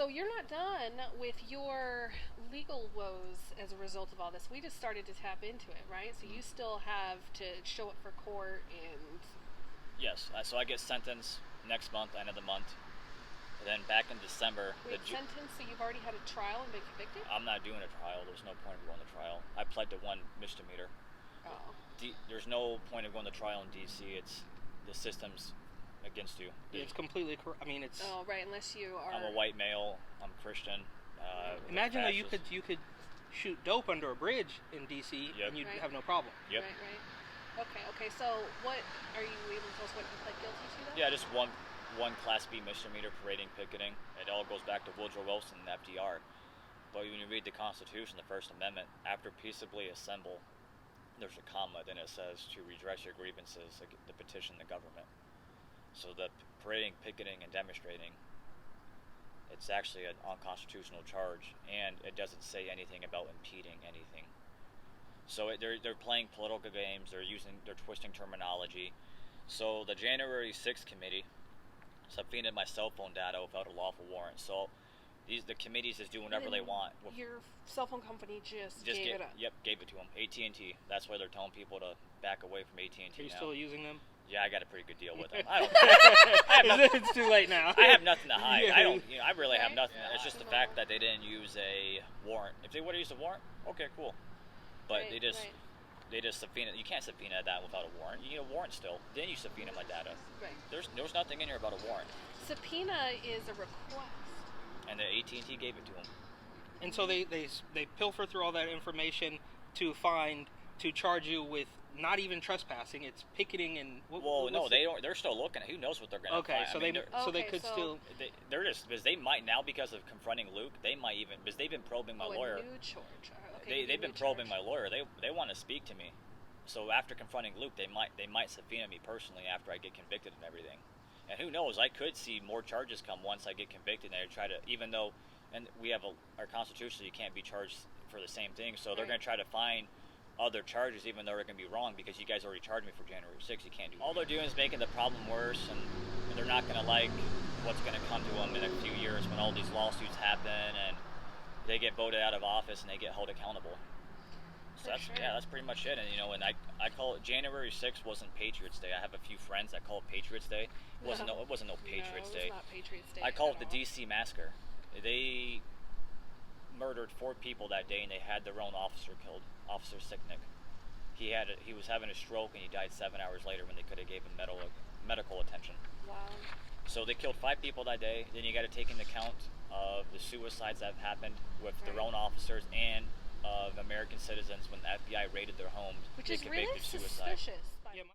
So you're not done with your legal woes as a result of all this. We just started to tap into it, right? So you still have to show up for court and... Yes. So I get sentenced next month, end of the month. And then back in December... Wait, sentenced? So you've already had a trial and been convicted? I'm not doing a trial. There's no point of going to trial. I pled to one misdemeanor. Oh. There's no point of going to trial in D.C. It's the system's against you. It's completely correct. I mean, it's... Oh, right, unless you are... I'm a white male. I'm Christian. Imagine though you could shoot dope under a bridge in D.C. and you'd have no problem. Yep. Right. Okay. So what are you able to tell us what you pled guilty to then? Yeah, just one Class B misdemeanor, parading, picketing. It all goes back to Woodrow Wilson and FDR. But when you read the Constitution, the First Amendment, after peaceably assemble, there's a comma, then it says to redress your grievances, like the petition the government. So the parading, picketing, and demonstrating, it's actually an unconstitutional charge, and it doesn't say anything about impeding anything. So they're playing political games. They're twisting terminology. So the January 6th committee subpoenaed my cell phone data without a lawful warrant. So the committees just do whatever they want. Your cell phone company just gave it up. Yep, gave it to them. AT&T. That's why they're telling people to back away from AT&T. Are you still using them? Yeah, I got a pretty good deal with them. It's too late now. I have nothing to hide. Yeah. I really have nothing. It's just the fact that they didn't use a warrant. If they would have used a warrant, okay, cool. But they just subpoena. You can't subpoena that without a warrant. You need a warrant still. Then you subpoena my data. Right. There's nothing in here about a warrant. Subpoena is a request. And the AT&T gave it to them. And so they pilfer through all that information to charge you with not even trespassing. It's picketing and... They're still looking at. Who knows what they're going to find. They could still... They're just... Because they might now, because of confronting Luke, they might even... Because they've been probing my lawyer. A new charge. They've been probing my lawyer. They want to speak to me. So after confronting Luke, they might subpoena me personally after I get convicted and everything. And who knows? I could see more charges come once I get convicted. And they try to, even though, and we have our Constitution, you can't be charged for the same thing. So they're going to try to find other charges, even though they're going to be wrong, because you guys already charged me for January 6th. You can't do that. All they're doing is making the problem worse, and they're not going to like what's going to come to them in a few years when all these lawsuits happen and they get voted out of office and they get held accountable. So that's pretty much it. And and I call it January 6th wasn't Patriots Day. I have a few friends that call it Patriots Day. It wasn't no Patriots Day. It was not Patriots Day. I call it the DC massacre. They murdered 4 people that day, and they had their own officer killed, Officer Sicknick. He was having a stroke, and he died 7 hours later when they could have gave him medical attention. Wow. So they killed 5 people that day. Then you got to take into account of the suicides that have happened with their own officers and of American citizens when the FBI raided their homes. Which is really suspicious.